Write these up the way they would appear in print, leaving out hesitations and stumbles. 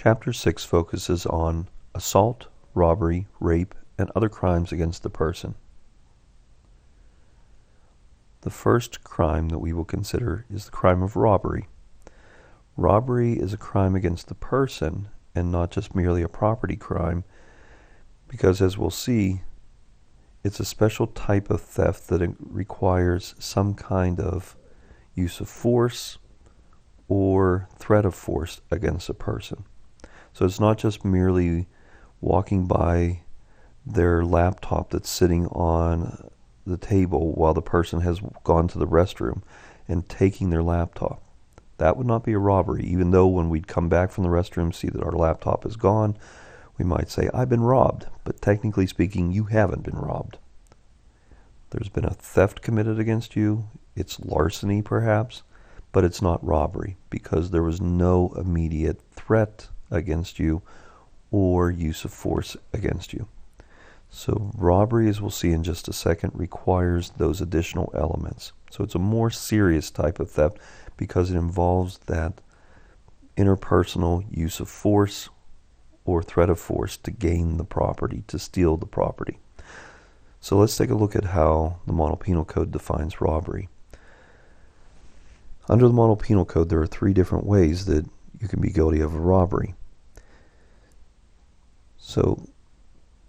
Chapter 6 focuses on assault, robbery, rape, and other crimes against the person. The first crime that we will consider is the crime of robbery. Robbery is a crime against the person and not just merely a property crime, because as we'll see, it's a special type of theft that requires some kind of use of force or threat of force against a person. So it's not just merely walking by their laptop that's sitting on the table while the person has gone to the restroom and taking their laptop. That would not be a robbery, even though when we'd come back from the restroom, see that our laptop is gone, we might say, I've been robbed. But technically speaking, you haven't been robbed. There's been a theft committed against you. It's larceny, perhaps, but it's not robbery because there was no immediate threat against you or use of force against you. So robbery, as we'll see in just a second, requires those additional elements. So it's a more serious type of theft because it involves that interpersonal use of force or threat of force to gain the property, to steal the property. So let's take a look at how the Model Penal Code defines robbery. Under the Model Penal Code, there are 3 different ways that you can be guilty of a robbery. So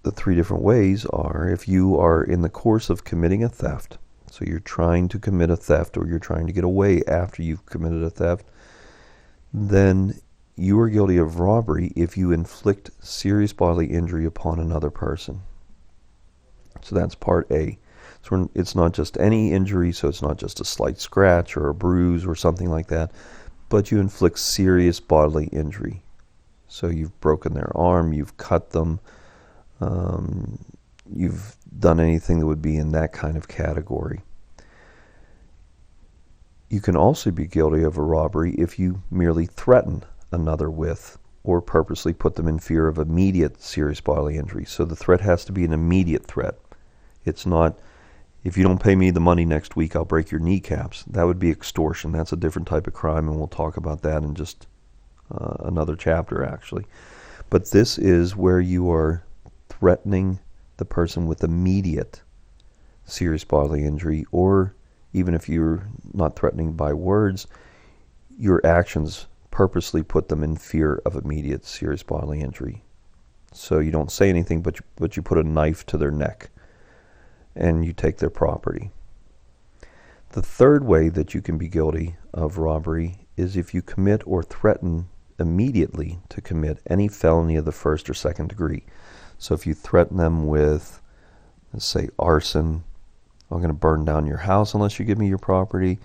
the 3 different ways are if you are in the course of committing a theft, so you're trying to commit a theft or you're trying to get away after you've committed a theft, then you are guilty of robbery if you inflict serious bodily injury upon another person. So that's part A. So it's not just any injury, so it's not just a slight scratch or a bruise or something like that, but you inflict serious bodily injury. So you've broken their arm, you've cut them, you've done anything that would be in that kind of category. You can also be guilty of a robbery if you merely threaten another with or purposely put them in fear of immediate serious bodily injury. So the threat has to be an immediate threat. It's not, if you don't pay me the money next week, I'll break your kneecaps. That would be extortion. That's a different type of crime, and we'll talk about that in just another chapter, actually. But this is where you are threatening the person with immediate serious bodily injury, or even if you're not threatening by words, your actions purposely put them in fear of immediate serious bodily injury. So you don't say anything, but you put a knife to their neck and you take their property. The third way that you can be guilty of robbery is if you commit or threaten immediately to commit any felony of the first or second degree. So if you threaten them with, let's say, arson, I'm going to burn down your house unless you give me your property.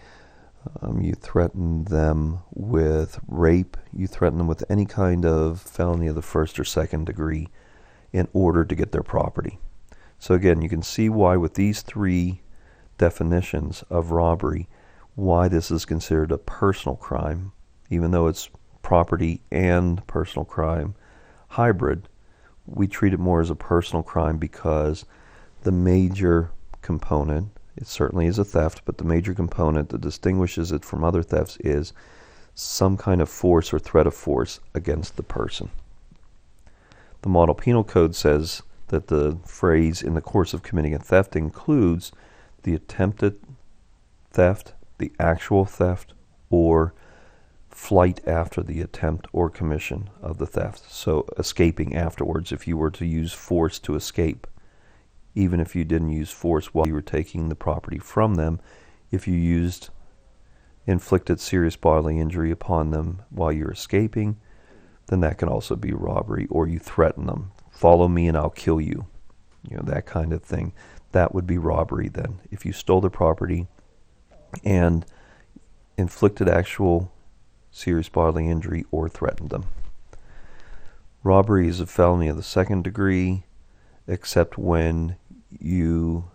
You threaten them with rape. You threaten them with any kind of felony of the first or second degree in order to get their property. So again, you can see why with these 3 definitions of robbery, why this is considered a personal crime, even though it's property and personal crime hybrid. We treat it more as a personal crime because the major component, it certainly is a theft, but the major component that distinguishes it from other thefts is some kind of force or threat of force against the person. The Model Penal Code says that the phrase in the course of committing a theft includes the attempted theft, the actual theft, or flight after the attempt or commission of the theft. So escaping afterwards if you were to use force to escape. Even if you didn't use force while you were taking the property from them, if you inflicted serious bodily injury upon them while you're escaping, then that can also be robbery, or you threaten them. Follow me and I'll kill you. That kind of thing. That would be robbery then. If you stole their property and inflicted actual serious bodily injury or threatened them. Robbery is a felony of the second degree, except when you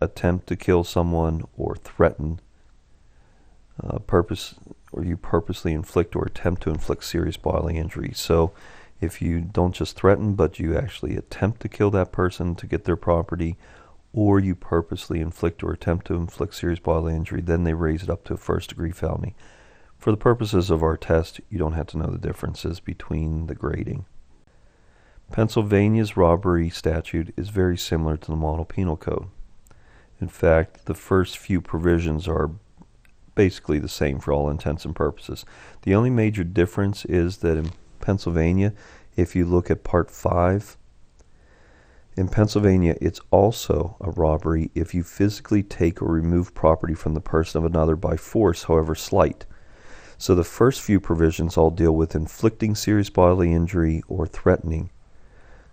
attempt to kill someone or threaten you purposely inflict or attempt to inflict serious bodily injury. So if you don't just threaten, but you actually attempt to kill that person to get their property, or you purposely inflict or attempt to inflict serious bodily injury, then they raise it up to a first-degree felony. For the purposes of our test, you don't have to know the differences between the grading. Pennsylvania's robbery statute is very similar to the Model Penal Code. In fact, the first few provisions are basically the same for all intents and purposes. The only major difference is that in Pennsylvania, if you look at Part 5, in Pennsylvania, it's also a robbery if you physically take or remove property from the person of another by force, however slight. So the first few provisions all deal with inflicting serious bodily injury or threatening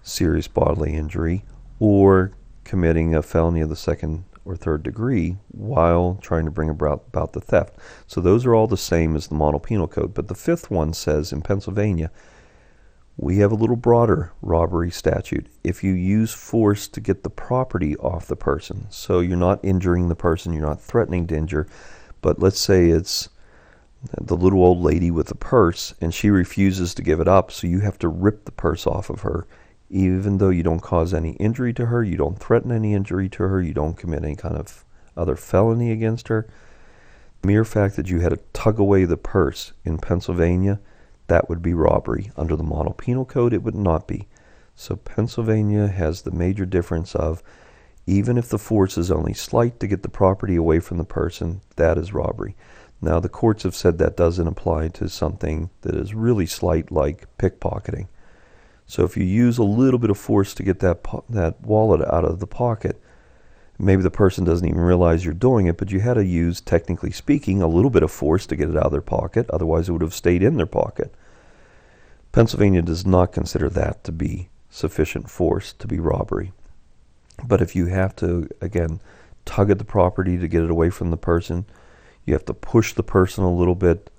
serious bodily injury or committing a felony of the second or third degree while trying to bring about the theft. So those are all the same as the Model Penal Code. But the fifth one says in Pennsylvania, we have a little broader robbery statute. If you use force to get the property off the person, so you're not injuring the person, you're not threatening to injure, but let's say it's the little old lady with the purse and she refuses to give it up, so you have to rip the purse off of her. Even though you don't cause any injury to her, you don't threaten any injury to her, you don't commit any kind of other felony against her, the mere fact that you had to tug away the purse in Pennsylvania, that would be robbery. Under the Model Penal Code, it would not be. So Pennsylvania has the major difference of, even if the force is only slight to get the property away from the person, that is robbery. Now, the courts have said that doesn't apply to something that is really slight, like pickpocketing. So if you use a little bit of force to get that wallet out of the pocket, maybe the person doesn't even realize you're doing it, but you had to use, technically speaking, a little bit of force to get it out of their pocket. Otherwise, it would have stayed in their pocket. Pennsylvania does not consider that to be sufficient force to be robbery. But if you have to, again, tug at the property to get it away from the person, you have to push the person a little bit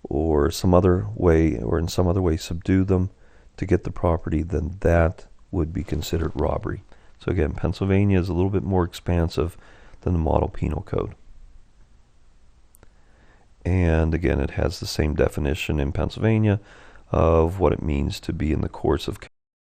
or some other way, or in some other way subdue them to get the property, then that would be considered robbery. So again, Pennsylvania is a little bit more expansive than the Model Penal Code. And again, it has the same definition in Pennsylvania of what it means to be in the course of